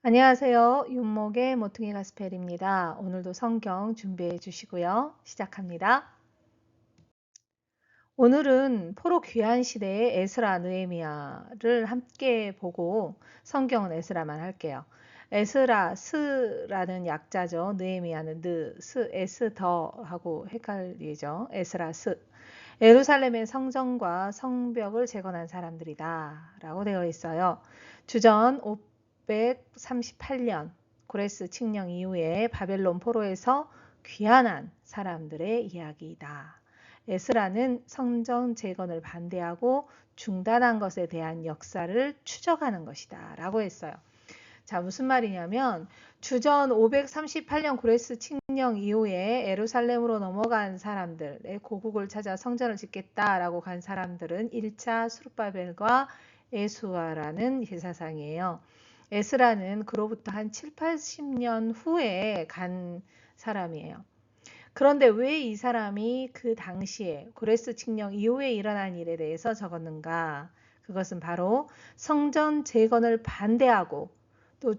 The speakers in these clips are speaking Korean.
안녕하세요. 윤목의 모퉁이 가스펠입니다. 오늘도 성경 준비해 주시고요. 시작합니다. 오늘은 포로 귀환 시대의 에스라 느헤미야를 함께 보고 성경은 에스라만 할게요. 에스라 스라는 약자죠. 느헤미야는 느, 스, 에스 더 하고 헷갈리죠. 에스라 스. 예루살렘의 성전과 성벽을 재건한 사람들이다 라고 되어 있어요. 주전 538년 고레스 칙령 이후에 바벨론 포로에서 귀환한 사람들의 이야기이다. 에스라는 성전 재건을 반대하고 중단한 것에 대한 역사를 추적하는 것이다 라고 했어요. 자, 무슨 말이냐면 주전 538년 고레스 칙령 이후에 예루살렘으로 넘어간 사람들의 고국을 찾아 성전을 짓겠다라고 간 사람들은 1차 수르바벨과 에수아라는 제사상이에요. 에스라는 그로부터 한 7, 80년 후에 간 사람이에요. 그런데 왜 이 사람이 그 당시에 고레스 칙령 이후에 일어난 일에 대해서 적었는가? 그것은 바로 성전 재건을 반대하고 또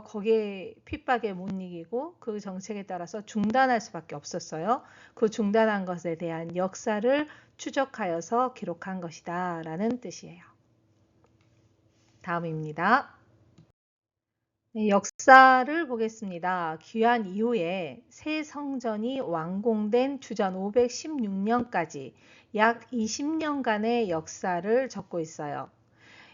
거기에 핍박에 못 이기고 그 정책에 따라서 중단할 수밖에 없었어요. 그 중단한 것에 대한 역사를 추적하여서 기록한 것이다 라는 뜻이에요. 다음입니다. 네, 역사를 보겠습니다. 귀환 이후에 새 성전이 완공된 주전 516년까지 약 20년간의 역사를 적고 있어요.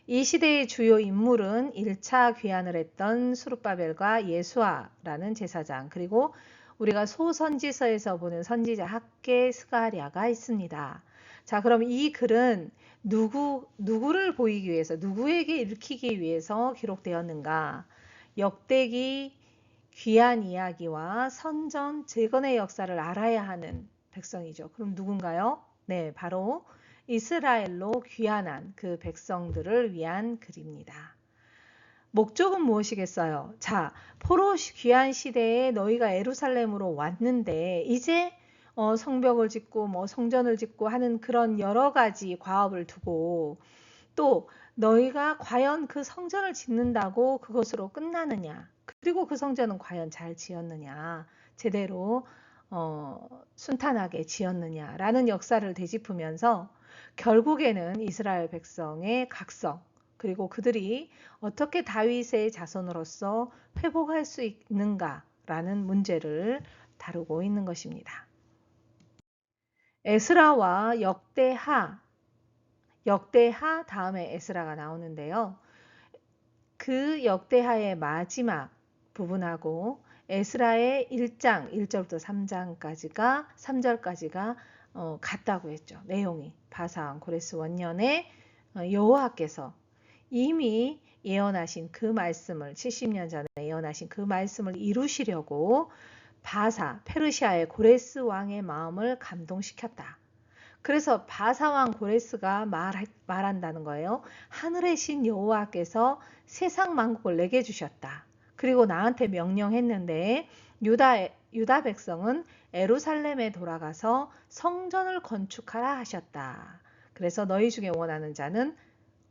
이 시대의 주요 인물은 1차 귀환을 했던 수룹바벨과 예수아라는 제사장, 그리고 우리가 소선지서에서 보는 선지자 학개 스가랴가 있습니다. 자, 그럼 이 글은 누구를 보이기 위해서, 누구에게 읽히기 위해서 기록되었는가? 역대기 귀환 이야기와 선전 재건의 역사를 알아야 하는 백성이죠. 그럼 누군가요? 네, 바로 이스라엘로 귀환한 그 백성들을 위한 글입니다. 목적은 무엇이겠어요? 자, 포로 귀환 시대에 너희가 예루살렘으로 왔는데 이제 성벽을 짓고 성전을 짓고 하는 그런 여러 가지 과업을 두고 또 너희가 과연 그 성전을 짓는다고 그것으로 끝나느냐? 그리고 그 성전은 과연 잘 지었느냐? 제대로 순탄하게 지었느냐라는 역사를 되짚으면서 결국에는 이스라엘 백성의 각성, 그리고 그들이 어떻게 다윗의 자손으로서 회복할 수 있는가라는 문제를 다루고 있는 것입니다. 에스라와 역대하 다음에 에스라가 나오는데요. 그 역대하의 마지막 부분하고 에스라의 1장 1절부터 3절까지가 같다고 했죠. 내용이 바사왕 고레스 원년에 여호와께서 이미 예언하신 그 말씀을 70년 전에 예언하신 그 말씀을 이루시려고 페르시아의 고레스 왕의 마음을 감동시켰다. 그래서 바사왕 고레스가 말한다는 거예요. 하늘의 신 여호와께서 세상 만국을 내게 주셨다. 그리고 나한테 명령했는데 유다 백성은 예루살렘에 돌아가서 성전을 건축하라 하셨다. 그래서 너희 중에 원하는 자는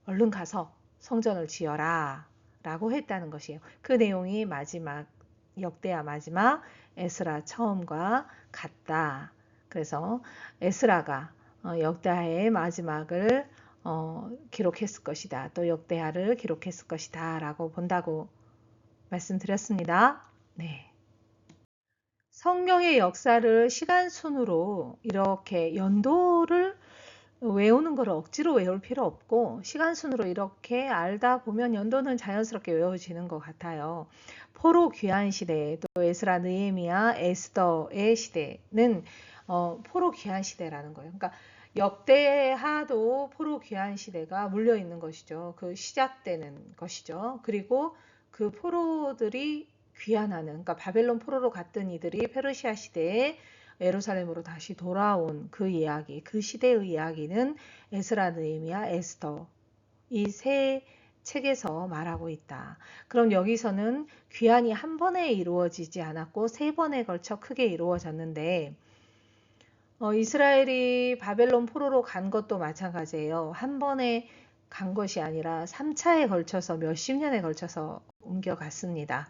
얼른 가서 성전을 지어라 라고 했다는 것이에요. 그 내용이 역대하 마지막 에스라 처음과 같다. 그래서 에스라가 역대하의 마지막을 기록했을 것이다. 또 역대하를 기록했을 것이다 라고 본다고 말씀드렸습니다. 네. 성경의 역사를 시간 순으로 이렇게 연도를 외우는 걸 억지로 외울 필요 없고 시간 순으로 이렇게 알다 보면 연도는 자연스럽게 외워지는 것 같아요. 포로 귀환 시대, 또 에스라 느헤미야 에스더의 시대는 포로 귀환 시대라는 거예요. 그러니까 역대하도 포로 귀환 시대가 물려 있는 것이죠. 그 시작되는 것이죠. 그리고 그 포로들이 귀환하는, 그러니까 바벨론 포로로 갔던 이들이 페르시아 시대에 예루살렘으로 다시 돌아온 그 이야기, 그 시대의 이야기는 에스라, 느헤미야, 에스더 이 세 책에서 말하고 있다. 그럼 여기서는 귀환이 한 번에 이루어지지 않았고 세 번에 걸쳐 크게 이루어졌는데 이스라엘이 바벨론 포로로 간 것도 마찬가지예요. 한 번에 간 것이 아니라 3차에 걸쳐서 몇십 년에 걸쳐서 옮겨갔습니다.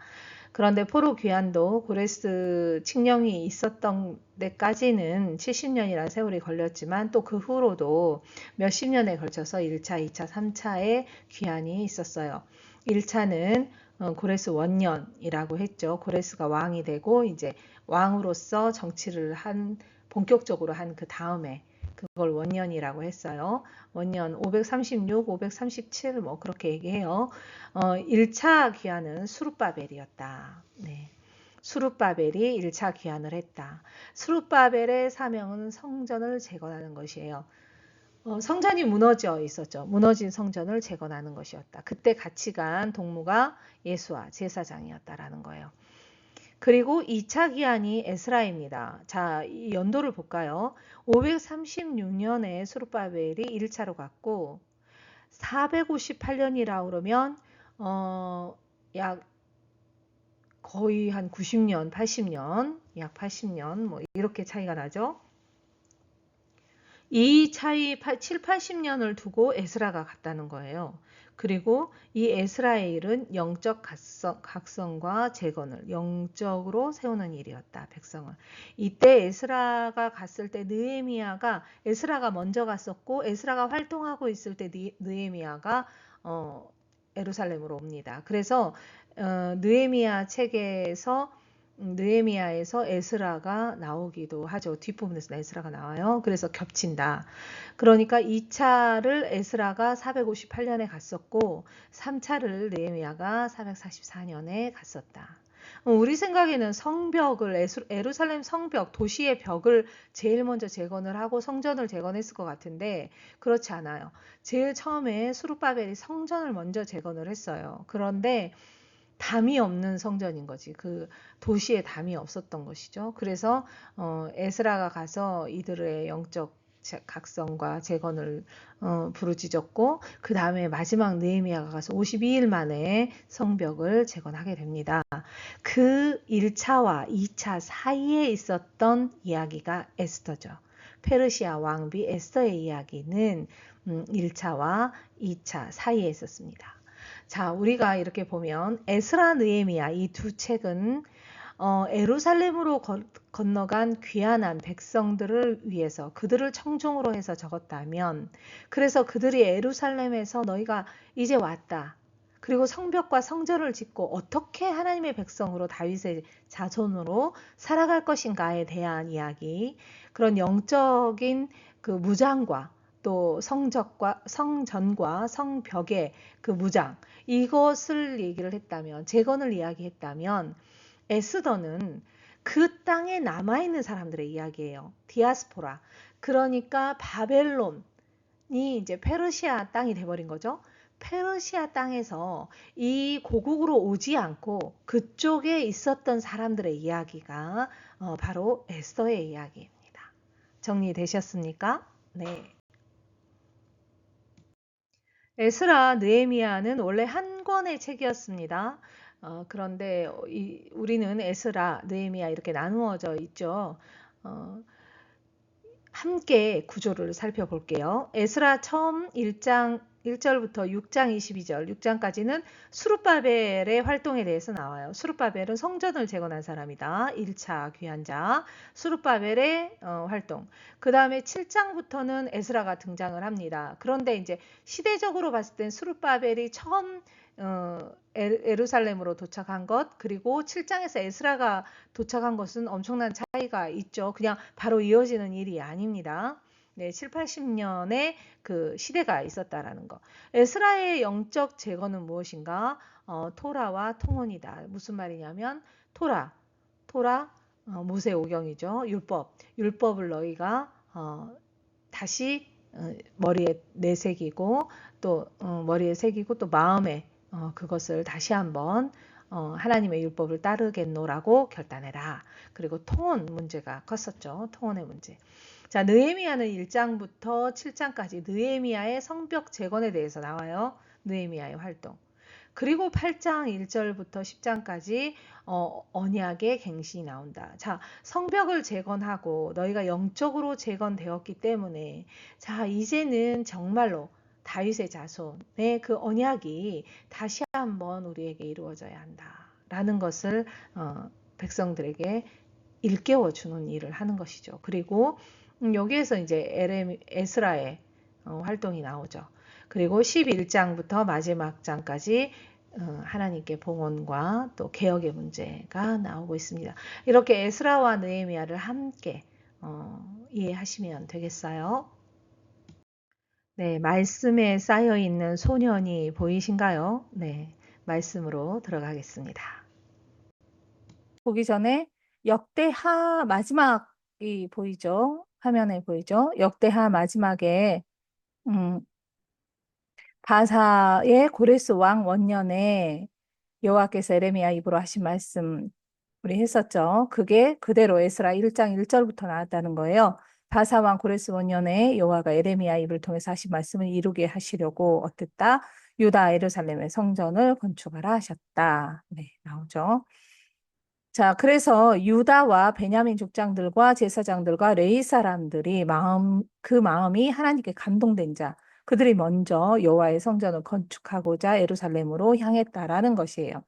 그런데 포로 귀환도 고레스 칙령이 있었던 데까지는 70년이라는 세월이 걸렸지만 또 그 후로도 몇십 년에 걸쳐서 1차, 2차, 3차의 귀환이 있었어요. 1차는 고레스 원년이라고 했죠. 고레스가 왕이 되고 이제 왕으로서 정치를 본격적으로 한 그 다음에 그걸 원년이라고 했어요. 원년 536, 537 뭐 그렇게 얘기해요. 1차 귀환은 수룹바벨이었다. 네. 수룹바벨이 1차 귀환을 했다. 수룹바벨의 사명은 성전을 재건하는 것이에요. 성전이 무너져 있었죠. 무너진 성전을 재건하는 것이었다. 그때 같이 간 동무가 예수와 제사장이었다라는 거예요. 그리고 2차 기한이 에스라입니다. 자, 이 연도를 볼까요? 536년에 수룹바벨이 1차로 갔고 458년이라 그러면 약 거의 한 90년, 80년, 약 80년 뭐 이렇게 차이가 나죠. 이 차이 7, 80년을 두고 에스라가 갔다는 거예요. 그리고 이 에스라의 일은 영적 각성과 재건을 영적으로 세우는 일이었다. 백성을. 이때 에스라가 갔을 때 에스라가 먼저 갔었고 에스라가 활동하고 있을 때 느헤미야가 예루살렘으로 옵니다. 그래서 느헤미야 책에서 느헤미야에서 에스라가 나오기도 하죠. 뒷부분에서 에스라가 나와요. 그래서 겹친다. 그러니까 2차를 에스라가 458년에 갔었고 3차를 느헤미야가 444년에 갔었다. 우리 생각에는 예루살렘 성벽, 도시의 벽을 제일 먼저 재건을 하고 성전을 재건했을 것 같은데 그렇지 않아요. 제일 처음에 수룹바벨이 성전을 먼저 재건을 했어요. 그런데 담이 없는 성전인 거지. 그 도시에 담이 없었던 것이죠. 그래서 에스라가 가서 이들의 영적 각성과 재건을 부르짖었고 그 다음에 마지막 느헤미야가 가서 52일 만에 성벽을 재건하게 됩니다. 그 1차와 2차 사이에 있었던 이야기가 에스더죠. 페르시아 왕비 에스더의 이야기는 1차와 2차 사이에 있었습니다. 자, 우리가 이렇게 보면 에스라 느헤미야 이 두 책은 예루살렘으로 건너간 귀환한 백성들을 위해서 그들을 청중으로 해서 적었다면 그래서 그들이 예루살렘에서 너희가 이제 왔다. 그리고 성벽과 성전을 짓고 어떻게 하나님의 백성으로 다윗의 자손으로 살아갈 것인가에 대한 이야기 그런 영적인 그 무장과 또 성전과 성벽의 그 무장 이것을 얘기를 했다면 재건을 이야기했다면 에스더는 그 땅에 남아있는 사람들의 이야기예요. 디아스포라. 그러니까 바벨론이 이제 페르시아 땅이 돼버린 거죠. 페르시아 땅에서 이 고국으로 오지 않고 그쪽에 있었던 사람들의 이야기가 바로 에스더의 이야기입니다. 정리되셨습니까? 네. 에스라 느헤미야는 원래 한 권의 책이었습니다. 그런데 우리는 에스라, 느헤미야 이렇게 나누어져 있죠. 함께 구조를 살펴볼게요. 에스라 처음 1장 1절부터 6장 22절, 6장까지는 수룹바벨의 활동에 대해서 나와요. 수룹바벨은 성전을 재건한 사람이다. 1차 귀환자. 수룹바벨의 활동. 그 다음에 7장부터는 에스라가 등장을 합니다. 그런데 이제 시대적으로 봤을 땐 수룹바벨이 처음 예루살렘으로 도착한 것 그리고 7장에서 에스라가 도착한 것은 엄청난 차이가 있죠. 그냥 바로 이어지는 일이 아닙니다. 네, 7, 80년의 그 시대가 있었다라는 거. 에스라의 영적 재건은 무엇인가? 토라와 통혼이다. 무슨 말이냐면 토라 모세오경이죠. 율법을 너희가 다시 머리에 내새기고 또 머리에 새기고 또 마음에 그것을 다시 한번 하나님의 율법을 따르겠노라고 결단해라. 그리고 통혼 문제가 컸었죠. 통혼의 문제. 자, 느헤미야는 1장부터 7장까지 느헤미야의 성벽 재건에 대해서 나와요. 느헤미야의 활동. 그리고 8장 1절부터 10장까지 언약의 갱신이 나온다. 자, 성벽을 재건하고 너희가 영적으로 재건되었기 때문에 자, 이제는 정말로 다윗의 자손의 그 언약이 다시 한번 우리에게 이루어져야 한다라는 것을 백성들에게 일깨워 주는 일을 하는 것이죠. 그리고 여기에서 이제 에스라의 활동이 나오죠. 그리고 11장부터 마지막 장까지 하나님께 봉헌과 또 개혁의 문제가 나오고 있습니다. 이렇게 에스라와 느헤미야를 함께 이해하시면 되겠어요. 네, 말씀에 쌓여 있는 소년이 보이신가요? 네, 말씀으로 들어가겠습니다. 보기 전에 역대하 마지막이 보이죠? 화면에 보이죠? 역대하 마지막에 바사의 고레스 왕 원년에 여호와께서 에레미야 입으로 하신 말씀 우리 했었죠. 그게 그대로 에스라 1장 1절부터 나왔다는 거예요. 바사 왕 고레스 원년에 여호와가 에레미야 입을 통해서 하신 말씀을 이루게 하시려고 어땠다? 유다 예루살렘의 성전을 건축하라 하셨다. 네, 나오죠. 자, 그래서 유다와 베냐민 족장들과 제사장들과 레위 사람들이 그 마음이 하나님께 감동된 자, 그들이 먼저 여호와의 성전을 건축하고자 예루살렘으로 향했다라는 것이에요.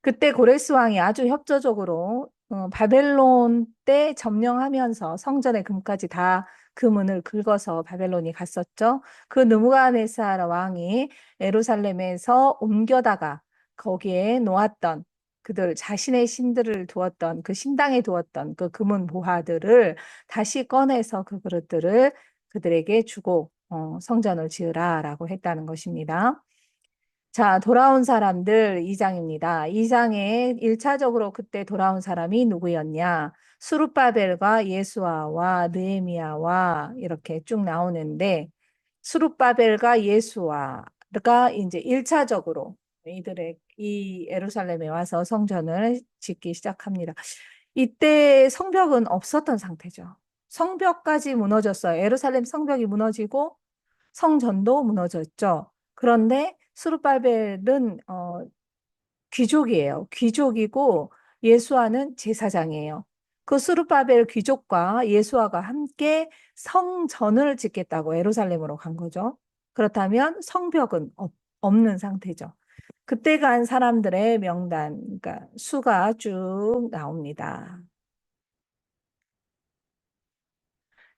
그때 고레스 왕이 아주 협조적으로 바벨론 때 점령하면서 성전의 금까지 다 금은을 긁어서 바벨론이 갔었죠. 그 느부갓네살 왕이 예루살렘에서 옮겨다가 거기에 놓았던 그들 자신의 신들을 두었던 그 신당에 두었던 그 금은 보화들을 다시 꺼내서 그 그릇들을 그들에게 주고 성전을 지으라라고 했다는 것입니다. 자, 돌아온 사람들 2장입니다. 2장에 1차적으로 그때 돌아온 사람이 누구였냐? 수룹바벨과 예수아와 느헤미야와 이렇게 쭉 나오는데 수룹바벨과 예수아가 이제 1차적으로 이 예루살렘에 와서 성전을 짓기 시작합니다. 이때 성벽은 없었던 상태죠. 성벽까지 무너졌어요. 예루살렘 성벽이 무너지고 성전도 무너졌죠. 그런데 수룹바벨은 귀족이에요. 귀족이고 예수아는 제사장이에요. 그 수룹바벨 귀족과 예수아가 함께 성전을 짓겠다고 예루살렘으로 간 거죠. 그렇다면 성벽은 없는 상태죠. 그때 간 사람들의 명단, 그러니까 수가 쭉 나옵니다.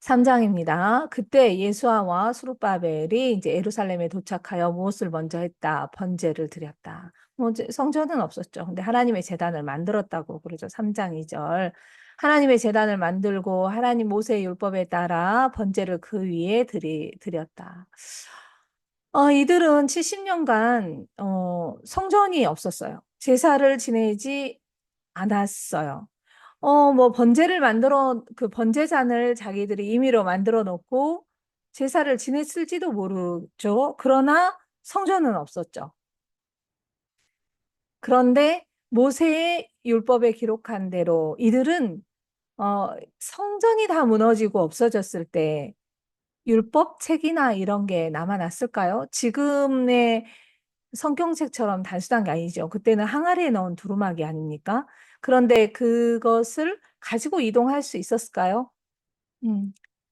3장입니다. 그때 예수아와 수룹바벨이 이제 예루살렘에 도착하여 무엇을 먼저 했다? 번제를 드렸다. 뭐 성전은 없었죠. 근데 하나님의 제단을 만들었다고 그러죠. 3장 2절. 하나님의 제단을 만들고 하나님 모세의 율법에 따라 번제를 그 위에 드렸다. 이들은 70년간 성전이 없었어요. 제사를 지내지 않았어요. 뭐 그 번제잔을 자기들이 임의로 만들어 놓고 제사를 지냈을지도 모르죠. 그러나 성전은 없었죠. 그런데 모세의 율법에 기록한 대로 이들은 성전이 다 무너지고 없어졌을 때 율법책이나 이런 게 남아났을까요? 지금의 성경책처럼 단순한 게 아니죠. 그때는 항아리에 넣은 두루마기 아닙니까? 그런데 그것을 가지고 이동할 수 있었을까요?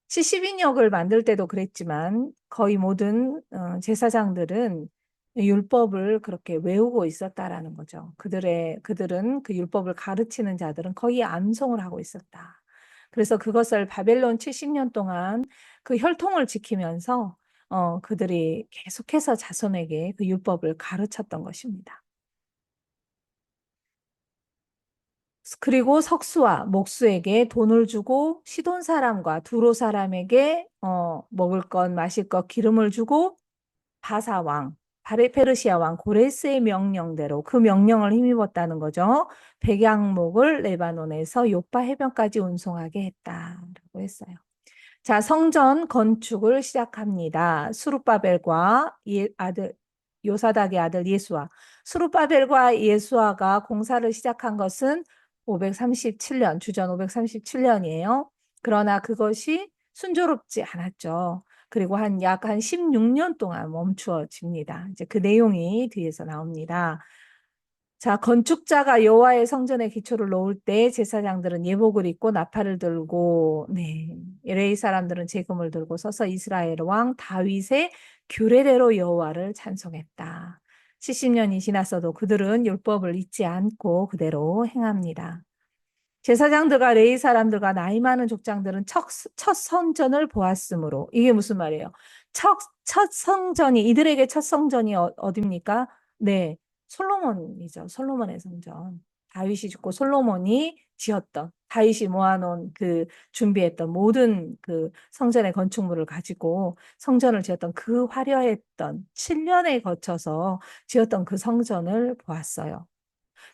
70인역을 만들 때도 그랬지만 거의 모든 제사장들은 율법을 그렇게 외우고 있었다라는 거죠. 그들은 그 율법을 가르치는 자들은 거의 암송을 하고 있었다. 그래서 그것을 바벨론 70년 동안 그 혈통을 지키면서 그들이 계속해서 자손에게 그 율법을 가르쳤던 것입니다. 그리고 석수와 목수에게 돈을 주고 시돈 사람과 두로 사람에게 먹을 것, 마실 것, 기름을 주고 바사 왕, 페르시아 왕 고레스의 명령대로 그 명령을 힘입었다는 거죠. 백양목을 레바논에서 요파 해변까지 운송하게 했다라고 했어요. 자, 성전 건축을 시작합니다. 수룹바벨과 요사닥의 아들 예수아. 수룹바벨과 예수아가 공사를 시작한 것은 537년, 주전 537년이에요. 그러나 그것이 순조롭지 않았죠. 그리고 약 한 16년 동안 멈추어집니다. 이제 그 내용이 뒤에서 나옵니다. 자, 건축자가 여호와의 성전의 기초를 놓을 때 제사장들은 예복을 입고 나팔을 들고, 네, 레위 사람들은 제금을 들고 서서 이스라엘 왕 다윗의 규례대로 여호와를 찬송했다. 70년이 지났어도 그들은 율법을 잊지 않고 그대로 행합니다. 제사장들과 레위 사람들과 나이 많은 족장들은 첫 성전을 보았으므로 이게 무슨 말이에요? 첫 성전이 이들에게 첫 성전이 어디입니까? 네, 솔로몬이죠. 솔로몬의 성전. 다윗이 짓고 솔로몬이 지었던 다윗이 모아놓은 그 준비했던 모든 그 성전의 건축물을 가지고 성전을 지었던 그 화려했던 7년에 거쳐서 지었던 그 성전을 보았어요.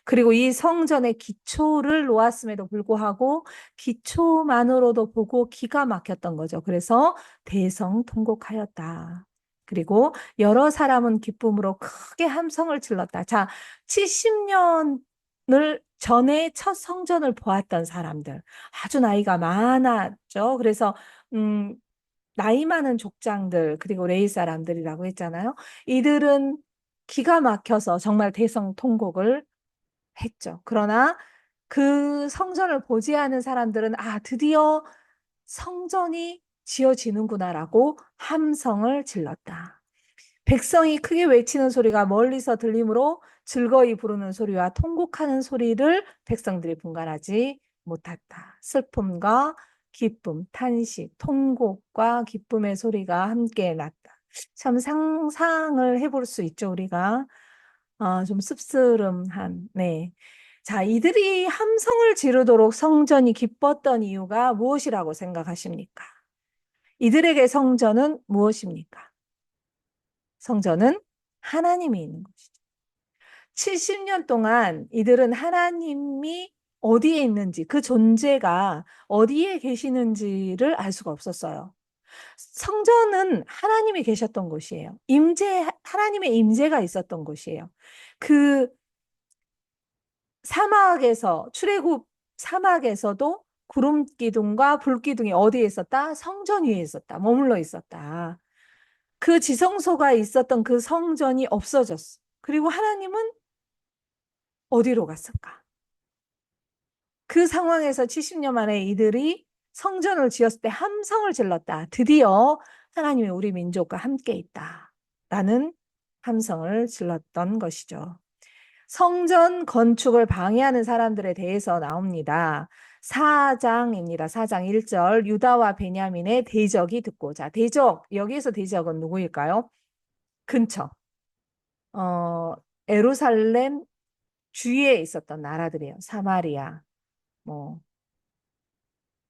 그리고 이 성전의 기초를 놓았음에도 불구하고 기초만으로도 보고 기가 막혔던 거죠. 그래서 대성통곡하였다. 그리고 여러 사람은 기쁨으로 크게 함성을 질렀다. 자, 70년을 전에 첫 성전을 보았던 사람들. 아주 나이가 많았죠. 그래서 나이 많은 족장들 그리고 레위 사람들이라고 했잖아요. 이들은 기가 막혀서 정말 대성통곡을 했죠. 그러나 그 성전을 보지 않은 사람들은 드디어 성전이 지어지는구나라고 함성을 질렀다. 백성이 크게 외치는 소리가 멀리서 들리므로 즐거이 부르는 소리와 통곡하는 소리를 백성들이 분간하지 못했다. 슬픔과 기쁨, 탄식, 통곡과 기쁨의 소리가 함께 났다. 참 상상을 해볼 수 있죠, 우리가. 좀 씁쓸한, 네. 자, 이들이 함성을 지르도록 성전이 기뻤던 이유가 무엇이라고 생각하십니까? 이들에게 성전은 무엇입니까? 성전은 하나님이 있는 것이죠. 70년 동안 이들은 하나님이 어디에 있는지, 그 존재가 어디에 계시는지를 알 수가 없었어요. 성전은 하나님이 계셨던 곳이에요. 하나님의 임재가 있었던 곳이에요. 그 사막에서, 출애굽 사막에서도 구름 기둥과 불 기둥이 어디에 있었다? 성전 위에 있었다. 머물러 있었다. 그 지성소가 있었던 그 성전이 없어졌어. 그리고 하나님은 어디로 갔을까? 그 상황에서 70년 만에 이들이 성전을 지었을 때 함성을 질렀다. 드디어 하나님이 우리 민족과 함께 있다. 라는 함성을 질렀던 것이죠. 성전 건축을 방해하는 사람들에 대해서 나옵니다. 4장입니다. 4장 1절 유다와 베냐민의 대적이 듣고 자 대적 여기에서 대적은 누구일까요? 근처 예루살렘 주위에 있었던 나라들이에요. 사마리아, 뭐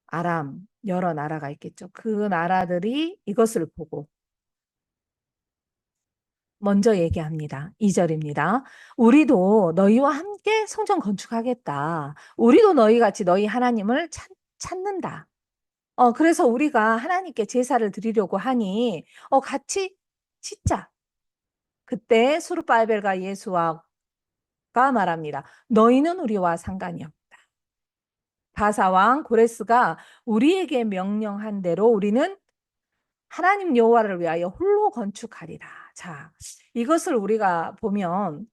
아람 여러 나라가 있겠죠. 그 나라들이 이것을 보고 먼저 얘기합니다. 2절입니다. 우리도 너희와 함께 성전 건축하겠다. 우리도 너희 같이 너희 하나님을 찾는다. 그래서 우리가 하나님께 제사를 드리려고 하니 같이 짓자. 그때 수르바벨과 예수아가 말합니다. 너희는 우리와 상관이 없다. 바사왕 고레스가 우리에게 명령한 대로 우리는 하나님 여호와를 위하여 홀로 건축하리라. 자, 이것을 우리가 보면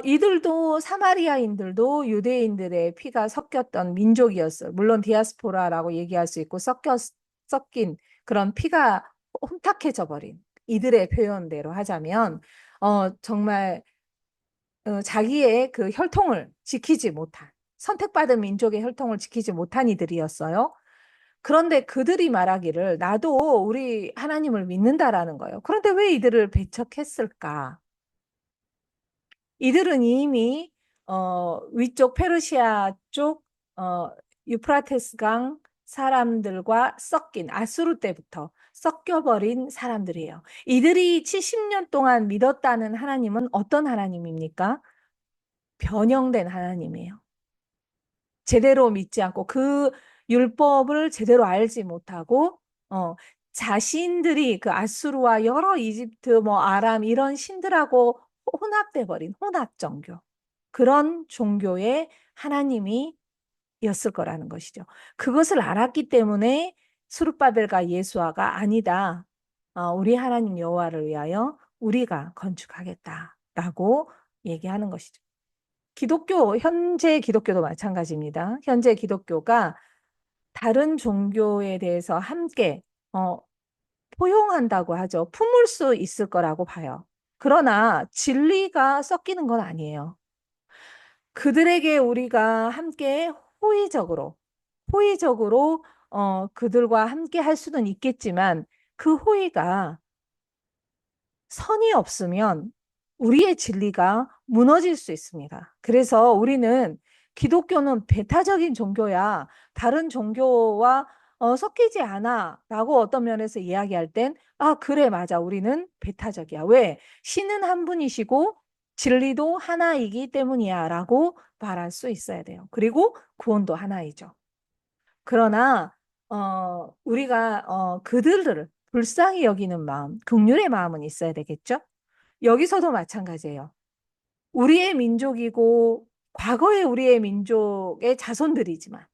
이들도 사마리아인들도 유대인들의 피가 섞였던 민족이었어요. 물론 디아스포라라고 얘기할 수 있고 섞인 그런 피가 혼탁해져 버린 이들의 표현대로 하자면 정말 자기의 그 혈통을 지키지 못한 선택받은 민족의 혈통을 지키지 못한 이들이었어요. 그런데 그들이 말하기를 나도 우리 하나님을 믿는다라는 거예요. 그런데 왜 이들을 배척했을까? 이들은 이미 위쪽 페르시아 쪽 유프라테스 강 사람들과 섞인 아수르 때부터 섞여버린 사람들이에요. 이들이 70년 동안 믿었다는 하나님은 어떤 하나님입니까? 변형된 하나님이에요. 제대로 믿지 않고 그 율법을 제대로 알지 못하고 자신들이 그 아수르와 여러 이집트 뭐 아람 이런 신들하고 혼합돼 버린 혼합 종교 그런 종교의 하나님이 였을 거라는 것이죠. 그것을 알았기 때문에 수르바벨과 예수아가 아니다. 우리 하나님 여호와를 위하여 우리가 건축하겠다라고 얘기하는 것이죠. 현재 기독교도 마찬가지입니다. 현재 기독교가 다른 종교에 대해서 함께 포용한다고 하죠. 품을 수 있을 거라고 봐요. 그러나 진리가 섞이는 건 아니에요. 그들에게 우리가 함께 호의적으로, 호의적으로 그들과 함께 할 수는 있겠지만 그 호의가 선이 없으면 우리의 진리가 무너질 수 있습니다. 그래서 우리는 기독교는 배타적인 종교야. 다른 종교와 섞이지 않아. 라고 어떤 면에서 이야기할 땐, 아, 그래, 맞아. 우리는 배타적이야. 왜? 신은 한 분이시고 진리도 하나이기 때문이야. 라고 말할 수 있어야 돼요. 그리고 구원도 하나이죠. 그러나 우리가 그들을 불쌍히 여기는 마음, 긍휼의 마음은 있어야 되겠죠? 여기서도 마찬가지예요. 우리의 민족이고 과거의 우리의 민족의 자손들이지만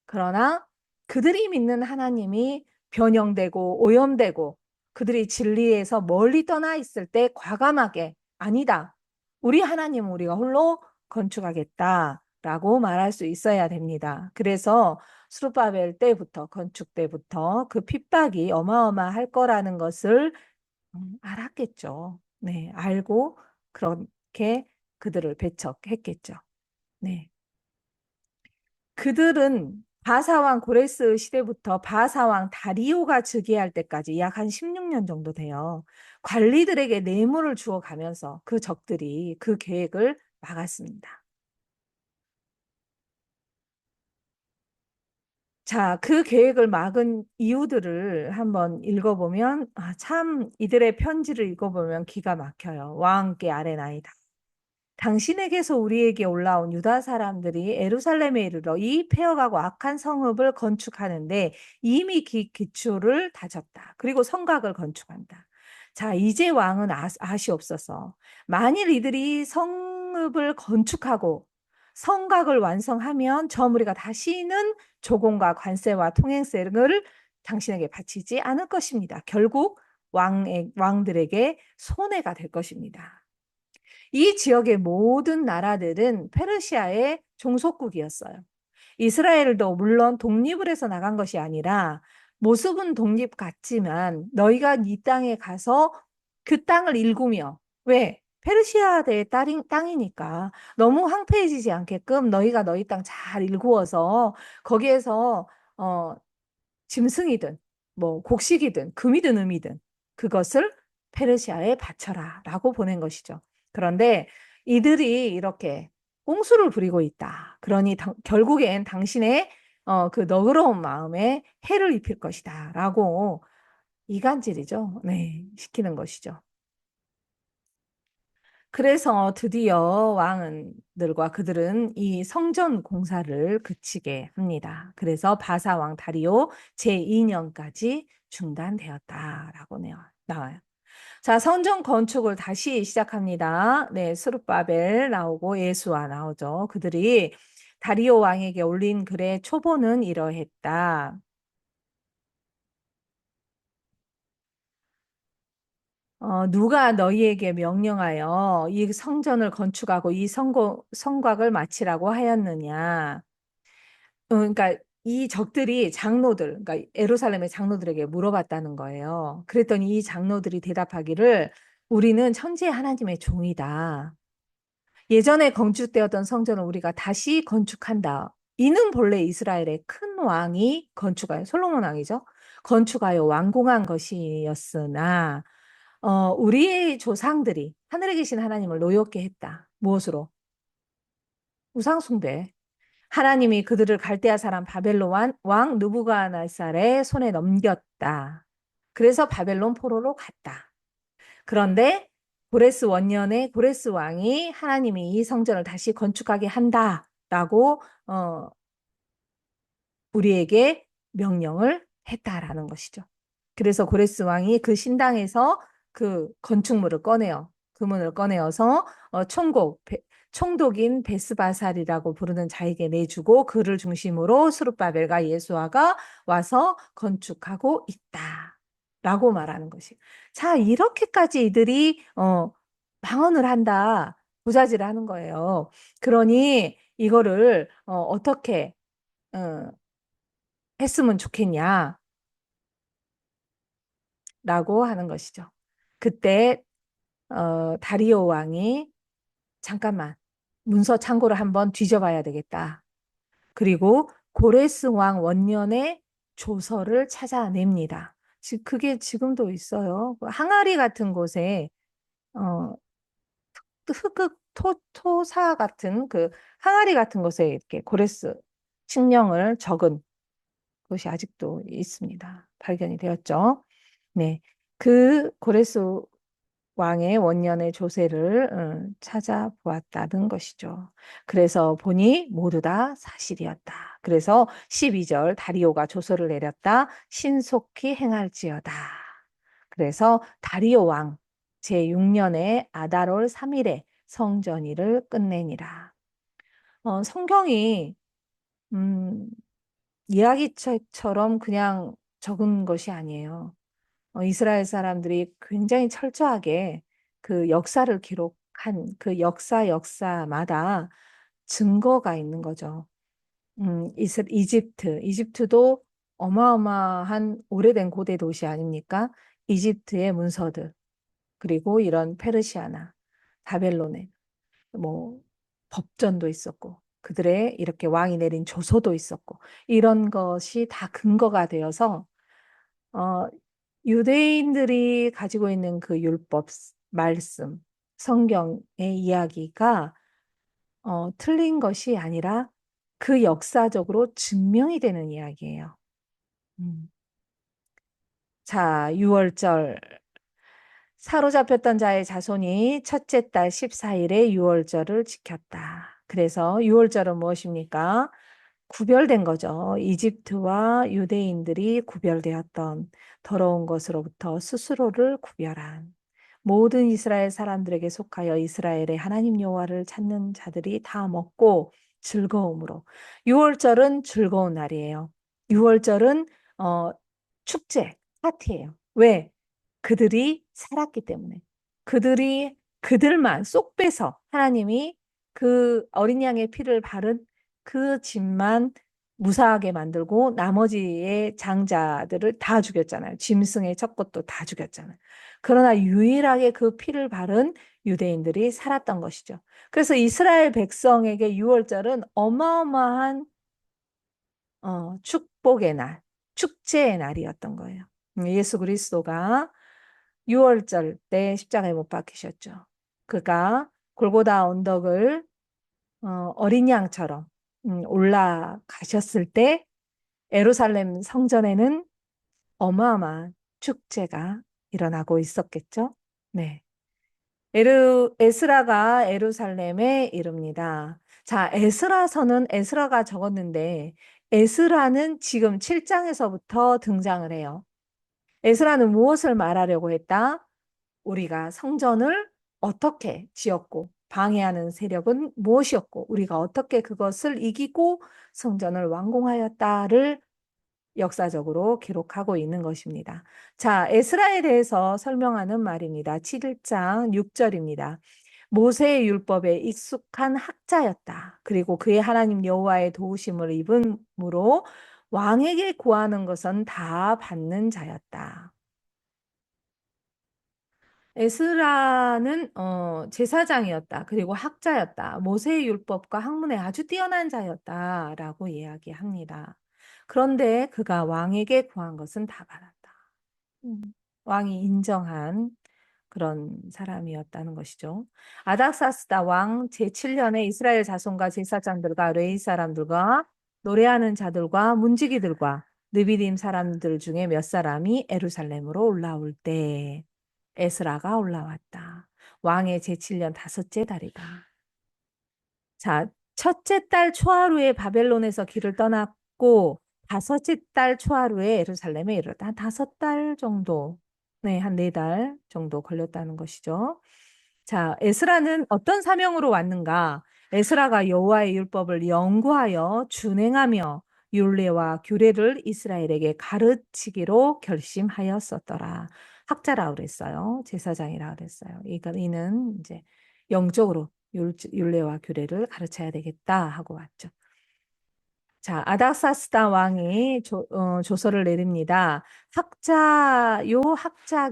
그러나 그들이 믿는 하나님이 변형되고 오염되고 그들이 진리에서 멀리 떠나 있을 때 과감하게 아니다. 우리 하나님은 우리가 홀로 건축하겠다라고 말할 수 있어야 됩니다. 그래서 스룹바벨 때부터 건축 때부터 그 핍박이 어마어마할 거라는 것을 알았겠죠. 네, 알고 그렇게 그들을 배척했겠죠. 네. 그들은 바사왕 고레스 시대부터 바사왕 다리오가 즉위할 때까지 약 한 16년 정도 돼요. 관리들에게 뇌물을 주어 가면서 그 적들이 그 계획을 막았습니다. 자, 그 계획을 막은 이유들을 한번 읽어보면, 참 이들의 편지를 읽어보면 기가 막혀요. 왕께 아뢰나이다. 당신에게서 우리에게 올라온 유다 사람들이 에루살렘에 이르러 이 폐허가고 악한 성읍을 건축하는데 이미 기초를 다졌다. 그리고 성곽을 건축한다. 자, 이제 왕은 아시옵소서. 만일 이들이 성읍을 건축하고 성곽을 완성하면 저 무리가 다시는 조공과 관세와 통행세를 당신에게 바치지 않을 것입니다. 결국 왕들에게 손해가 될 것입니다. 이 지역의 모든 나라들은 페르시아의 종속국이었어요. 이스라엘도 물론 독립을 해서 나간 것이 아니라 모습은 독립 같지만 너희가 이 땅에 가서 그 땅을 일구며 왜? 페르시아의 땅이니까 너무 황폐해지지 않게끔 너희가 너희 땅 잘 일구어서 거기에서 어, 짐승이든 뭐 곡식이든 금이든 음이든 그것을 페르시아에 바쳐라 라고 보낸 것이죠. 그런데 이들이 이렇게 꼼수를 부리고 있다. 그러니 결국엔 당신의 그 너그러운 마음에 해를 입힐 것이다 라고 이간질이죠. 네, 시키는 것이죠. 그래서 드디어 왕들과 그들은 이 성전 공사를 그치게 합니다. 그래서 바사왕 다리오 제2년까지 중단되었다라고 나와요. 자, 성전 건축을 다시 시작합니다. 네, 스룹바벨 나오고 예수아 나오죠. 그들이 다리오 왕에게 올린 글의 초본은 이러했다. 누가 너희에게 명령하여 이 성전을 건축하고 이 성곽을 마치라고 하였느냐? 그러니까 이 적들이 장로들, 그러니까 예루살렘의 장로들에게 물어봤다는 거예요. 그랬더니 이 장로들이 대답하기를 우리는 천지의 하나님의 종이다. 예전에 건축되었던 성전을 우리가 다시 건축한다. 이는 본래 이스라엘의 큰 왕이 건축하여, 솔로몬 왕이죠. 건축하여 완공한 것이었으나 우리의 조상들이 하늘에 계신 하나님을 노엽게 했다. 무엇으로? 우상 숭배. 하나님이 그들을 갈대아 사람 바벨론 왕 느부갓네살의 손에 넘겼다. 그래서 바벨론 포로로 갔다. 그런데 고레스 원년에 고레스 왕이 하나님이 이 성전을 다시 건축하게 한다라고 우리에게 명령을 했다라는 것이죠. 그래서 고레스 왕이 그 신당에서 그 건축물을 꺼내어 금은을 꺼내어서 총독인 베스바살이라고 부르는 자에게 내주고 그를 중심으로 스룹바벨과 예수아가 와서 건축하고 있다라고 말하는 것이. 자, 이렇게까지 이들이 망언을 한다. 부자질을 하는 거예요. 그러니 이거를 어떻게 어, 했으면 좋겠냐라고 하는 것이죠. 그때 다리오 왕이 잠깐만 문서 창고를 한번 뒤져봐야 되겠다. 그리고 고레스 왕 원년의 조서를 찾아냅니다. 그게 지금도 있어요. 항아리 같은 곳에 어, 흑흑 토사 같은 그 항아리 같은 곳에 이렇게 고레스 칙령을 적은 것이 아직도 있습니다. 발견이 되었죠. 네, 그 고레스 왕의 원년의 조세를 찾아보았다는 것이죠. 그래서 보니 모두 다 사실이었다. 그래서 12절 다리오가 조서를 내렸다. 신속히 행할지어다. 그래서 다리오 왕 제6년에 아달월 3일에 성전일을 끝내니라. 성경이 음, 이야기책처럼 그냥 적은 것이 아니에요. 이스라엘 사람들이 굉장히 철저하게 그 역사를 기록한 그 역사마다 증거가 있는 거죠. 이집트도 어마어마한 오래된 고대 도시 아닙니까? 이집트의 문서들, 그리고 이런 페르시아나, 바벨론에 뭐 법전도 있었고, 그들의 이렇게 왕이 내린 조서도 있었고, 이런 것이 다 근거가 되어서 어, 유대인들이 가지고 있는 그 율법 말씀, 성경의 이야기가 틀린 것이 아니라 그 역사적으로 증명이 되는 이야기예요. 자, 6월절 사로잡혔던 자의 자손이 첫째 달 14일에 6월절을 지켰다. 그래서 6월절은 무엇입니까? 구별된 거죠. 이집트와 유대인들이 구별되었던 더러운 것으로부터 스스로를 구별한 모든 이스라엘 사람들에게 속하여 이스라엘의 하나님 여호와를 찾는 자들이 다 먹고 즐거움으로. 6월절은 즐거운 날이에요. 6월절은 축제, 파티예요. 왜? 그들이 살았기 때문에. 그들만 쏙 빼서 하나님이 그 어린 양의 피를 바른 그 집만 무사하게 만들고 나머지의 장자들을 다 죽였잖아요. 짐승의 첫 것도 다 죽였잖아요. 그러나 유일하게 그 피를 바른 유대인들이 살았던 것이죠. 그래서 이스라엘 백성에게 6월절은 어마어마한 축복의 날, 축제의 날이었던 거예요. 예수 그리스도가 6월절 때 십자가에 못 박히셨죠. 그가 골고다 언덕을 어린 양처럼 올라가셨을 때 예루살렘 성전에는 어마어마한 축제가 일어나고 있었겠죠. 네. 에스라가 예루살렘에 이릅니다. 자, 에스라가 적었는데 에스라는 지금 7장에서부터 등장을 해요. 에스라는 무엇을 말하려고 했다? 우리가 성전을 어떻게 지었고 방해하는 세력은 무엇이었고 우리가 어떻게 그것을 이기고 성전을 완공하였다를 역사적으로 기록하고 있는 것입니다. 자, 에스라에 대해서 설명하는 말입니다. 7장 6절입니다. 모세의 율법에 익숙한 학자였다. 그리고 그의 하나님 여호와의 도우심을 입음으로 왕에게 구하는 것은 다 받는 자였다. 에스라는 제사장이었다. 그리고 학자였다. 모세의 율법과 학문에 아주 뛰어난 자였다라고 이야기합니다. 그런데 그가 왕에게 구한 것은 다 받았다. 음, 왕이 인정한 그런 사람이었다는 것이죠. 아닥사스다 왕 제7년에 이스라엘 자손과 제사장들과 레위 사람들과 노래하는 자들과 문지기들과 느비딤 사람들 중에 몇 사람이 에루살렘으로 올라올 때 에스라가 올라왔다. 왕의 제7년 다섯째 달이다. 자, 첫째 달 초하루에 바벨론에서 길을 떠났고 다섯째 달 초하루에 예루살렘에 이르렀다. 한 5달 정도, 네, 한 4달 정도 걸렸다는 것이죠. 자, 에스라는 어떤 사명으로 왔는가? 에스라가 여호와의 율법을 연구하여 준행하며 율례와 규례를 이스라엘에게 가르치기로 결심하였었더라. 학자라 그랬어요. 제사장이라 그랬어요. 이는 이제 영적으로 율례와 규례를 가르쳐야 되겠다 하고 왔죠. 자, 아닥사스다 왕이 조서를 내립니다. 학자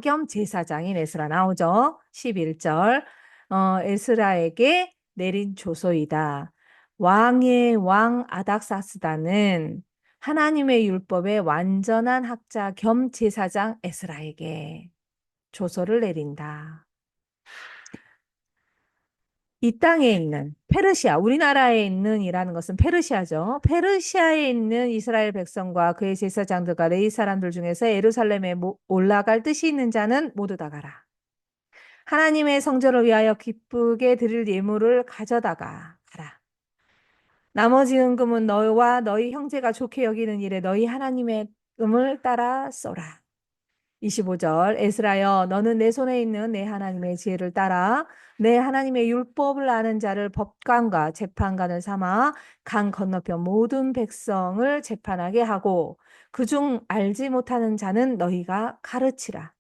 겸 제사장인 에스라 나오죠. 11절. 에스라에게 내린 조서이다. 왕의 왕 아닥사스다는 하나님의 율법의 완전한 학자 겸 제사장 에스라에게 조서를 내린다. 이 땅에 있는 페르시아, 우리나라에 있는 이라는 것은 페르시아죠. 페르시아에 있는 이스라엘 백성과 그의 제사장들과 레위 사람들 중에서 예루살렘에 올라갈 뜻이 있는 자는 모두 다 가라. 하나님의 성전을 위하여 기쁘게 드릴 예물을 가져다가 가라. 나머지 은금은 너와 너희 형제가 좋게 여기는 일에 너희 하나님의 음을 따라 쏘라. 25절 에스라여 너는 내 손에 있는 내 하나님의 지혜를 따라 내 하나님의 율법을 아는 자를 법관과 재판관을 삼아 강 건너편 모든 백성을 재판하게 하고 그중 알지 못하는 자는 너희가 가르치라.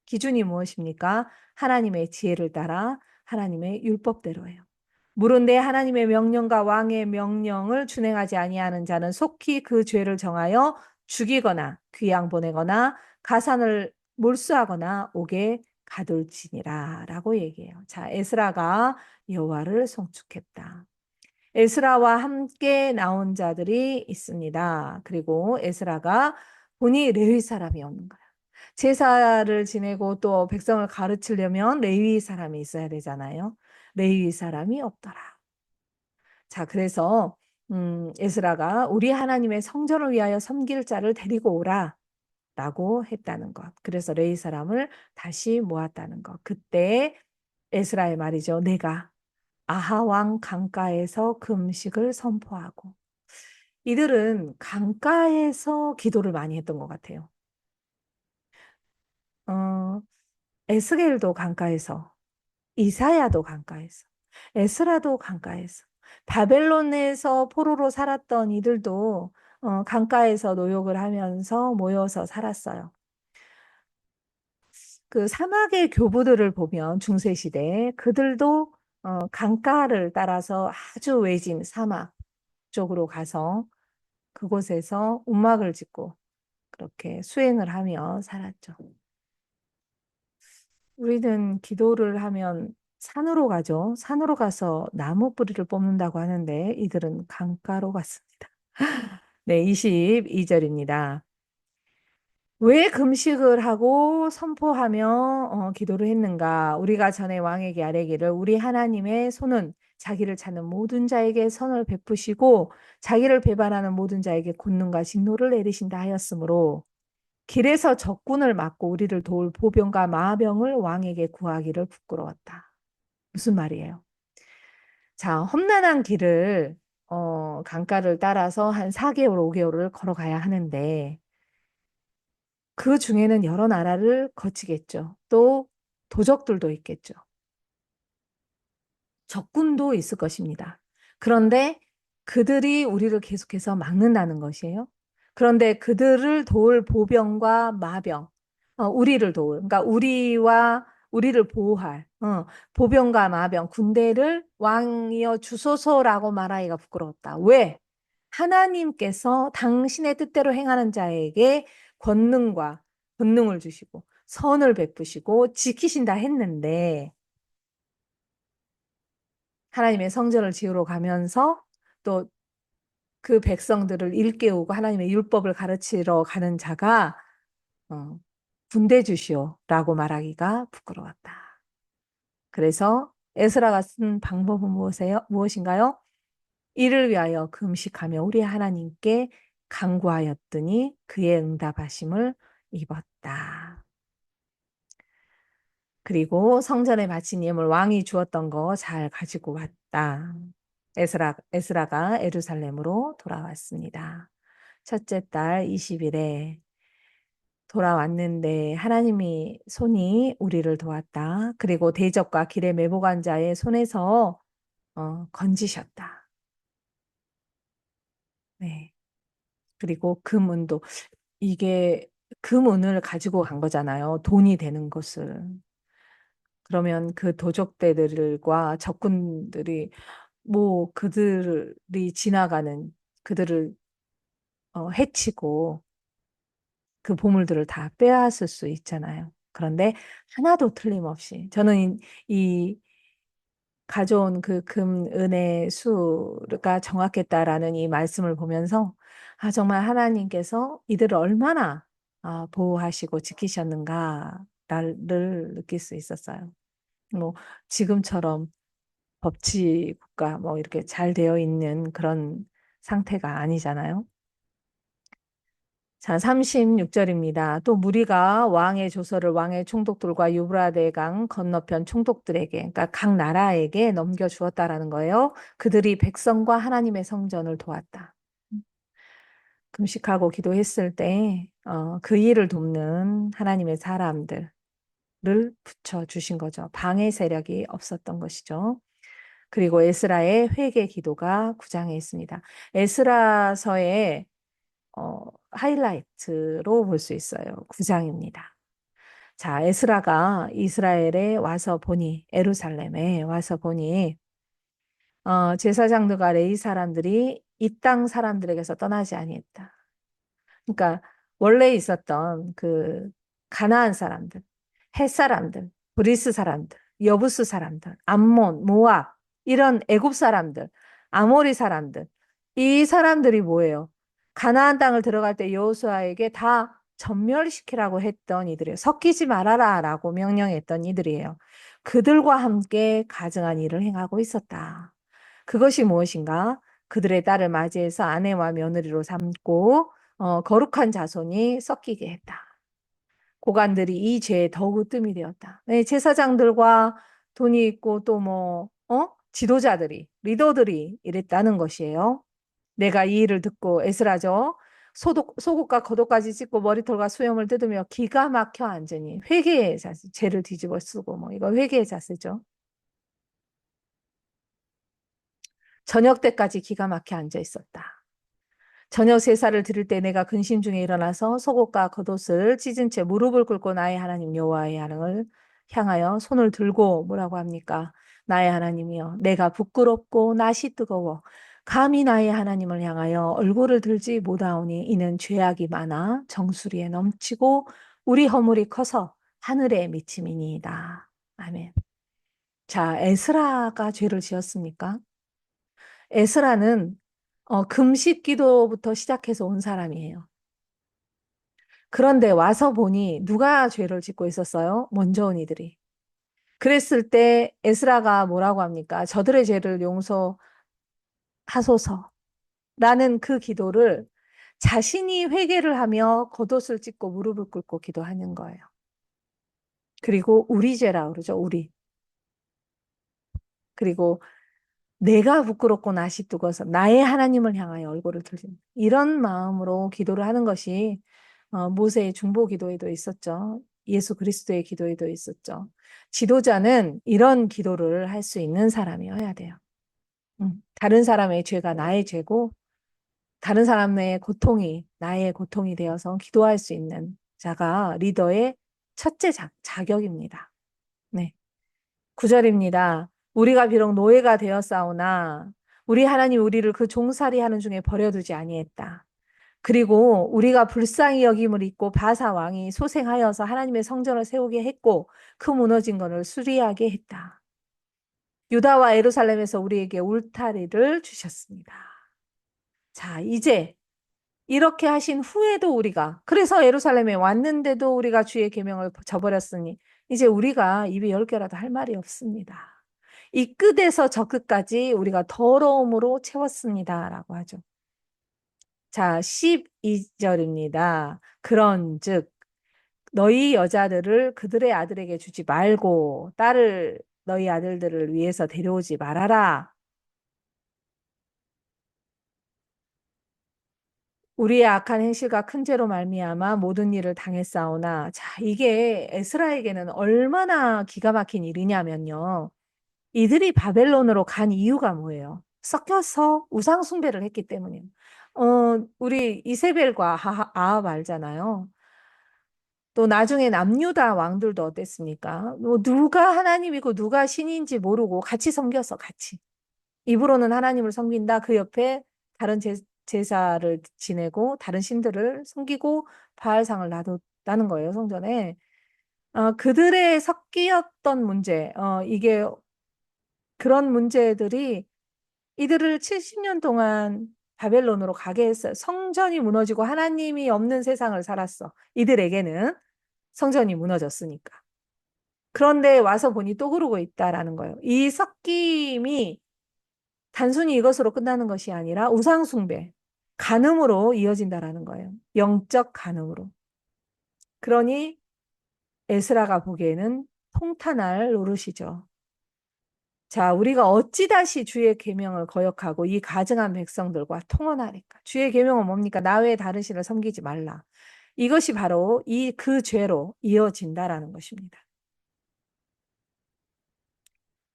기준이 무엇입니까? 하나님의 지혜를 따라 하나님의 율법대로예요. 물은 내 하나님의 명령과 왕의 명령을 준행하지 아니하는 자는 속히 그 죄를 정하여 죽이거나 귀양 보내거나 가산을 몰수하거나 옥에 가둘지니라 라고 얘기해요. 자, 에스라가 여호와를 송축했다. 에스라와 함께 나온 자들이 있습니다. 그리고 에스라가 본이 레위 사람이었는 거예요. 제사를 지내고 또 백성을 가르치려면 레위 사람이 있어야 되잖아요. 레위 사람이 없더라. 자, 그래서 에스라가 우리 하나님의 성전을 위하여 섬길 자를 데리고 오라 라고 했다는 것. 그래서 레위 사람을 다시 모았다는 것. 그때 에스라의 말이죠. 내가 아하왕 강가에서 금식을 선포하고 이들은 강가에서 기도를 많이 했던 것 같아요. 어, 에스겔도 강가에서, 이사야도 강가에서, 에스라도 강가에서, 바벨론에서 포로로 살았던 이들도 강가에서 노역을 하면서 모여서 살았어요. 그 사막의 교부들을 보면 중세시대에 그들도 강가를 따라서 아주 외진 사막 쪽으로 가서 그곳에서 움막을 짓고 그렇게 수행을 하며 살았죠. 우리는 기도를 하면 산으로 가죠. 산으로 가서 나무 뿌리를 뽑는다고 하는데 이들은 강가로 갔습니다. 네, 22절입니다. 왜 금식을 하고 선포하며 기도를 했는가? 우리가 전에 왕에게 아뢰기를 우리 하나님의 손은 자기를 찾는 모든 자에게 선을 베푸시고 자기를 배반하는 모든 자에게 권능과 진노를 내리신다 하였으므로 길에서 적군을 막고 우리를 도울 보병과 마병을 왕에게 구하기를 부끄러웠다. 무슨 말이에요? 자, 험난한 길을 강가를 따라서 한 4개월, 5개월을 걸어가야 하는데 그 중에는 여러 나라를 거치겠죠. 또 도적들도 있겠죠. 적군도 있을 것입니다. 그런데 그들이 우리를 계속해서 막는다는 것이에요. 그런데 그들을 도울 보병과 마병, 우리를 도울, 그러니까 우리를 보호할 보병과 마병, 군대를 왕이여 주소서라고 말하기가 부끄러웠다. 왜? 하나님께서 당신의 뜻대로 행하는 자에게 권능을 주시고 선을 베푸시고 지키신다 했는데 하나님의 성전을 지으러 가면서 또 그 백성들을 일깨우고 하나님의 율법을 가르치러 가는 자가 군대 주시오라고 말하기가 부끄러웠다. 그래서 에스라가 쓴 방법은 무엇인가요? 이를 위하여 금식하며 우리 하나님께 간구하였더니 그의 응답하심을 입었다. 그리고 성전에 바친 예물 왕이 주었던 거 잘 가지고 왔다. 에스라가 예루살렘으로 돌아왔습니다. 첫째 달 20일에 돌아왔는데 하나님이 손이 우리를 도왔다. 그리고 대적과 길의 매복한 자의 손에서 건지셨다. 네. 그리고 금은도 이게 금은을 가지고 간 거잖아요. 돈이 되는 것을. 그러면 그 도적대들과 적군들이 뭐 그들이 지나가는 그들을 해치고 그 보물들을 다 빼앗을 수 있잖아요. 그런데 하나도 틀림없이 저는 이 가져온 그 금, 은의 수가 정확했다라는 이 말씀을 보면서 아, 정말 하나님께서 이들을 얼마나 보호하시고 지키셨는가를 느낄 수 있었어요. 뭐 지금처럼 법치 국가 뭐 이렇게 잘 되어 있는 그런 상태가 아니잖아요. 자, 36절입니다. 또 무리가 왕의 조서를 왕의 총독들과 유브라데강 건너편 총독들에게, 그러니까 각 나라에게 넘겨주었다라는 거예요. 그들이 백성과 하나님의 성전을 도왔다. 금식하고 기도했을 때, 그 일을 돕는 하나님의 사람들을 붙여주신 거죠. 방해 세력이 없었던 것이죠. 그리고 에스라의 회개 기도가 9장에 있습니다. 에스라서의 하이라이트로 볼 수 있어요. 9장입니다. 자, 에스라가 이스라엘에 와서 보니, 예루살렘에 와서 보니, 제사장들과 레위 사람들이 이 땅 사람들에게서 떠나지 아니했다. 그러니까 원래 있었던 그 가나안 사람들, 헷 사람들, 브리스 사람들, 여부스 사람들, 암몬, 모압 이런 애굽 사람들, 아모리 사람들 이 사람들이 뭐예요? 가나안 땅을 들어갈 때 여호수아에게 다 전멸시키라고 했던 이들이에요. 섞이지 말아라라고 명령했던 이들이에요. 그들과 함께 가증한 일을 행하고 있었다. 그것이 무엇인가? 그들의 딸을 맞이해서 아내와 며느리로 삼고 거룩한 자손이 섞이게 했다. 고관들이 이 죄에 더욱 으뜸이 되었다. 네, 제사장들과 돈이 있고 또 지도자들이, 리더들이 이랬다는 것이에요. 내가 이 일을 듣고 에스라죠. 속옷과 겉옷까지 찢고 머리털과 수염을 뜯으며 기가 막혀 앉으니 회개의 자세, 죄를 뒤집어 쓰고 뭐 이거 회개의 자세죠. 저녁 때까지 기가 막혀 앉아 있었다. 저녁 제사를 드릴 때 내가 근심 중에 일어나서 속옷과 겉옷을 찢은 채 무릎을 꿇고 나의 하나님 여호와의 하나님을 향하여 손을 들고 뭐라고 합니까? 나의 하나님이여 내가 부끄럽고 낯이 뜨거워 감히 나의 하나님을 향하여 얼굴을 들지 못하오니 이는 죄악이 많아 정수리에 넘치고 우리 허물이 커서 하늘에 미침이니이다. 아멘. 자, 에스라가 죄를 지었습니까? 에스라는 금식 기도부터 시작해서 온 사람이에요. 그런데 와서 보니 누가 죄를 짓고 있었어요? 먼저 온 이들이. 그랬을 때 에스라가 뭐라고 합니까? 저들의 죄를 용서하소서라는 그 기도를 자신이 회개를 하며 겉옷을 찢고 무릎을 꿇고 기도하는 거예요. 그리고 우리 죄라 그러죠, 우리. 그리고 내가 부끄럽고 낯이 뜨거워서 나의 하나님을 향하여 얼굴을 들린 이런 마음으로 기도를 하는 것이 모세의 중보 기도에도 있었죠. 예수 그리스도의 기도에도 있었죠. 지도자는 이런 기도를 할 수 있는 사람이어야 돼요. 다른 사람의 죄가 나의 죄고 다른 사람의 고통이 나의 고통이 되어서 기도할 수 있는 자가 리더의 첫째 자격입니다. 네. 9절입니다. 우리가 비록 노예가 되었사오나 우리 하나님 우리를 그 종살이 하는 중에 버려두지 아니했다. 그리고 우리가 불쌍히 여김을 입고 바사 왕이 소생하여서 하나님의 성전을 세우게 했고 그 무너진 것을 수리하게 했다. 유다와 예루살렘에서 우리에게 울타리를 주셨습니다. 자, 이제 이렇게 하신 후에도 우리가 그래서 예루살렘에 왔는데도 우리가 주의 계명을 저버렸으니 이제 우리가 입이 10개라도 할 말이 없습니다. 이 끝에서 저 끝까지 우리가 더러움으로 채웠습니다라고 하죠. 자, 12절입니다. 그런즉 너희 여자들을 그들의 아들에게 주지 말고 딸을 너희 아들들을 위해서 데려오지 말아라. 우리의 악한 행실과 큰 죄로 말미암아 모든 일을 당했사오나 자, 이게 에스라에게는 얼마나 기가 막힌 일이냐면요. 이들이 바벨론으로 간 이유가 뭐예요? 섞여서 우상 숭배를 했기 때문이에요. 우리 이세벨과 아합 알잖아요. 또 나중에 남유다 왕들도 어땠습니까? 뭐 누가 하나님이고 누가 신인지 모르고 같이 섬겼어, 같이. 입으로는 하나님을 섬긴다. 그 옆에 다른 제사를 지내고 다른 신들을 섬기고 바알상을 놔뒀다는 거예요, 성전에. 그들의 섞이었던 문제, 이게 그런 문제들이 이들을 70년 동안 바벨론으로 가게 했어요. 성전이 무너지고 하나님이 없는 세상을 살았어. 이들에게는 성전이 무너졌으니까. 그런데 와서 보니 또 그러고 있다라는 거예요. 이 섞임이 단순히 이것으로 끝나는 것이 아니라 우상숭배, 간음으로 이어진다라는 거예요. 영적 간음으로. 그러니 에스라가 보기에는 통탄할 노릇이죠. 자, 우리가 어찌 다시 주의 계명을 거역하고 이 가증한 백성들과 통원하리까? 주의 계명은 뭡니까? 나 외에 다른 신을 섬기지 말라. 이것이 바로 그 죄로 이어진다라는 것입니다.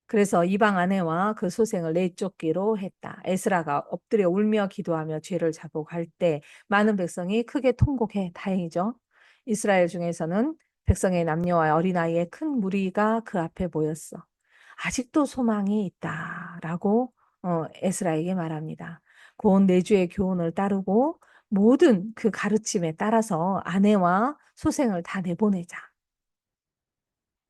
그래서 이방 아내와 그 소생을 내쫓기로 했다. 에스라가 엎드려 울며 기도하며 죄를 자복할 때 많은 백성이 크게 통곡해 다행이죠. 이스라엘 중에서는 백성의 남녀와 어린아이의 큰 무리가 그 앞에 모였어. 아직도 소망이 있다라고 에스라에게 말합니다. 곧 내주의 교훈을 따르고 모든 그 가르침에 따라서 아내와 소생을 다 내보내자.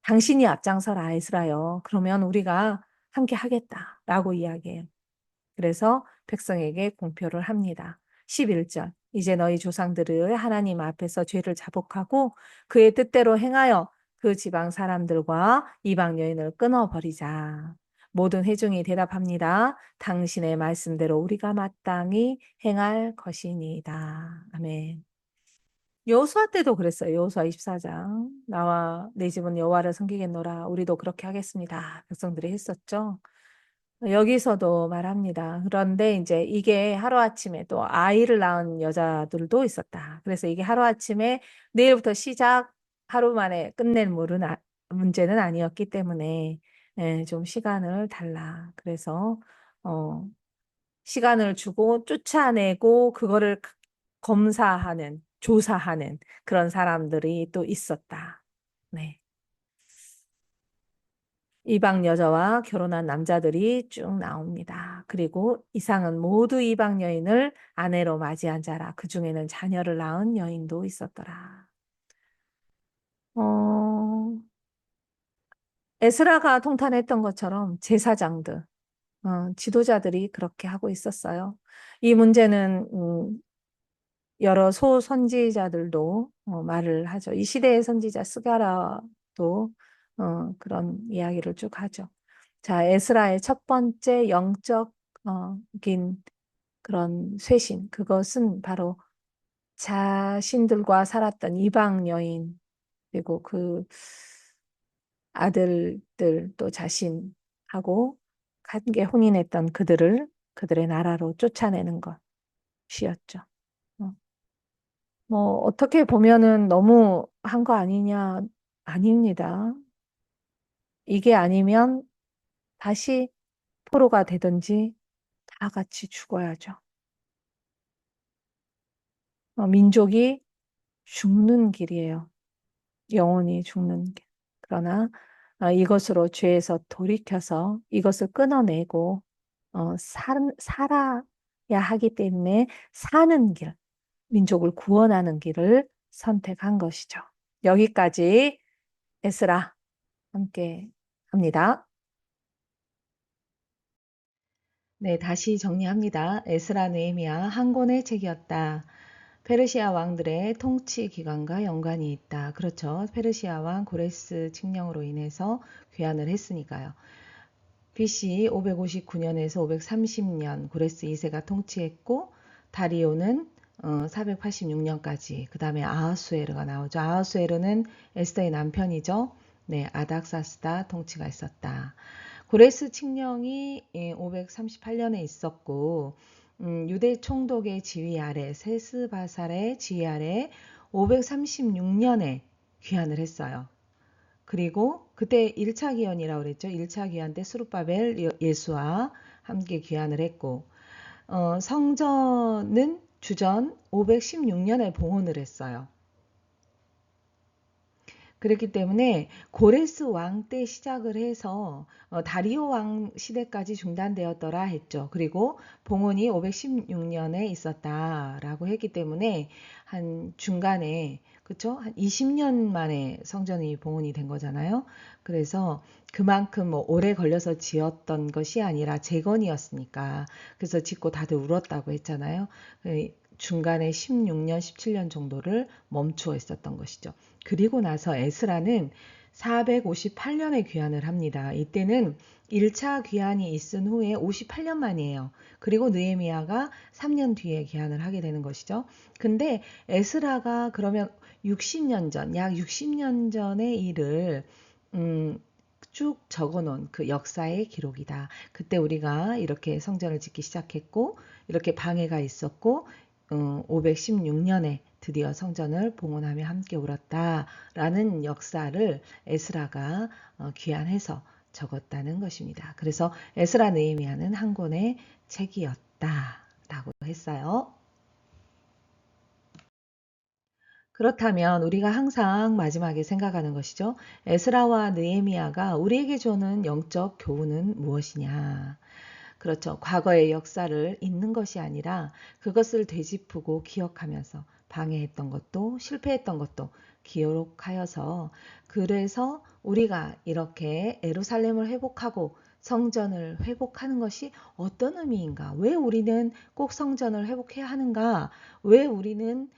당신이 앞장서라 에스라여. 그러면 우리가 함께 하겠다라고 이야기해요. 그래서 백성에게 공표를 합니다. 11절. 이제 너희 조상들의 하나님 앞에서 죄를 자복하고 그의 뜻대로 행하여 그 지방 사람들과 이방 여인을 끊어버리자. 모든 회중이 대답합니다. 당신의 말씀대로 우리가 마땅히 행할 것이니이다. 아멘. 여호수아 때도 그랬어요. 여호수아 24장. 나와 내 집은 여호와를 섬기겠노라. 우리도 그렇게 하겠습니다. 백성들이 했었죠. 여기서도 말합니다. 그런데 이제 이게 하루아침에 또 아이를 낳은 여자들도 있었다. 그래서 이게 하루아침에 내일부터 시작 하루 만에 끝낼 문제는 아니었기 때문에 좀 시간을 달라. 그래서 시간을 주고 쫓아내고 그거를 검사하는, 조사하는 그런 사람들이 또 있었다. 네. 이방 여자와 결혼한 남자들이 쭉 나옵니다. 그리고 이상은 모두 이방 여인을 아내로 맞이한 자라. 그 중에는 자녀를 낳은 여인도 있었더라. 에스라가 통탄했던 것처럼 제사장들, 지도자들이 그렇게 하고 있었어요. 이 문제는 여러 소선지자들도 말을 하죠. 이 시대의 선지자 스가라도 그런 이야기를 쭉 하죠. 자, 에스라의 첫 번째 영적인 그런 쇄신, 그것은 바로 자신들과 살았던 이방 여인, 그리고 그 아들들 또 자신하고 함께 혼인했던 그들을 그들의 나라로 쫓아내는 것이었죠. 뭐 어떻게 보면은 너무 한 거 아니냐? 아닙니다. 이게 아니면 다시 포로가 되든지 다 같이 죽어야죠. 민족이 죽는 길이에요. 영원히 죽는 길. 그러나 이것으로 죄에서 돌이켜서 이것을 끊어내고 살아야 하기 때문에 사는 길, 민족을 구원하는 길을 선택한 것이죠. 여기까지 에스라 함께 합니다. 네, 다시 정리합니다. 에스라 느헤미야 한 권의 책이었다. 페르시아 왕들의 통치 기간과 연관이 있다. 그렇죠. 페르시아 왕 고레스 칙령으로 인해서 귀환을 했으니까요. BC 559년에서 530년 고레스 2세가 통치했고 다리오는 486년까지 그 다음에 아하수에르가 나오죠. 아하수에르는 에스더의 남편이죠. 네, 아닥사스다 통치가 있었다. 고레스 칙령이 538년에 있었고 유대 총독의 지휘 아래 세스바살의 지휘 아래 536년에 귀환을 했어요. 그리고 그때 1차 귀환이라고 그랬죠. 1차 귀환 때 스룹바벨 예수와 함께 귀환을 했고 성전은 주전 516년에 봉헌을 했어요. 그랬기 때문에 고레스 왕 때 시작을 해서 다리오 왕 시대까지 중단되었더라 했죠. 그리고 봉헌이 516년에 있었다라고 했기 때문에 한 중간에 그쵸? 한 20년 만에 성전이 봉헌이 된 거잖아요. 그래서 그만큼 뭐 오래 걸려서 지었던 것이 아니라 재건이었으니까 그래서 짓고 다들 울었다고 했잖아요. 중간에 16년, 17년 정도를 멈추어 있었던 것이죠. 그리고 나서 에스라는 458년에 귀환을 합니다. 이때는 1차 귀환이 있은 후에 58년 만이에요. 그리고 느헤미야가 3년 뒤에 귀환을 하게 되는 것이죠. 근데 에스라가 그러면 60년 전, 약 60년 전의 일을 쭉 적어놓은 그 역사의 기록이다. 그때 우리가 이렇게 성전을 짓기 시작했고 이렇게 방해가 있었고 516년에 드디어 성전을 봉헌하며 함께 울었다라는 역사를 에스라가 귀환해서 적었다는 것입니다. 그래서 에스라 느헤미야는 한 권의 책이었다라고 했어요. 그렇다면 우리가 항상 마지막에 생각하는 것이죠. 에스라와 느헤미야가 우리에게 주는 영적 교훈은 무엇이냐? 그렇죠. 과거의 역사를 잊는 것이 아니라 그것을 되짚고 기억하면서 방해했던 것도 실패했던 것도 기록하여서 그래서 우리가 이렇게 예루살렘을 회복하고 성전을 회복하는 것이 어떤 의미인가? 왜 우리는 꼭 성전을 회복해야 하는가? 왜 우리는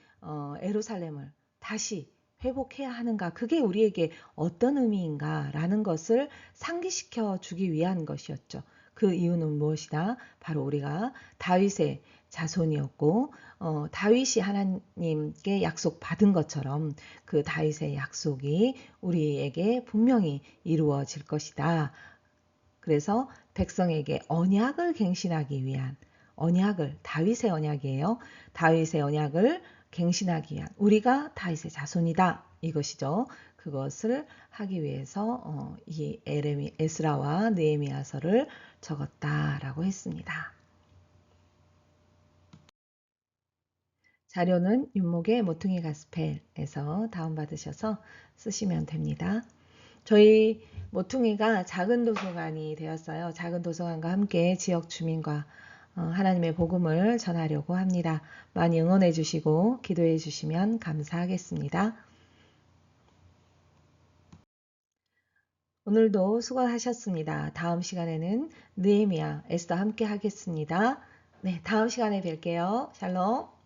예루살렘을 다시 회복해야 하는가? 그게 우리에게 어떤 의미인가? 라는 것을 상기시켜 주기 위한 것이었죠. 그 이유는 무엇이다? 바로 우리가 다윗의 자손이었고 다윗이 하나님께 약속 받은 것처럼 그 다윗의 약속이 우리에게 분명히 이루어질 것이다. 그래서 백성에게 언약을 갱신하기 위한 언약을 다윗의 언약이에요. 다윗의 언약을 갱신하기 위한 우리가 다윗의 자손이다. 이것이죠. 그것을 하기 위해서 이 에스라와 느헤미야서를 적었다라고 했습니다. 자료는 윤목의 모퉁이 가스펠에서 다운받으셔서 쓰시면 됩니다. 저희 모퉁이가 작은 도서관이 되었어요. 작은 도서관과 함께 지역 주민과 하나님의 복음을 전하려고 합니다. 많이 응원해 주시고 기도해 주시면 감사하겠습니다. 오늘도 수고하셨습니다. 다음 시간에는 느헤미야, 에스더 함께 하겠습니다. 네, 다음 시간에 뵐게요. 샬롬.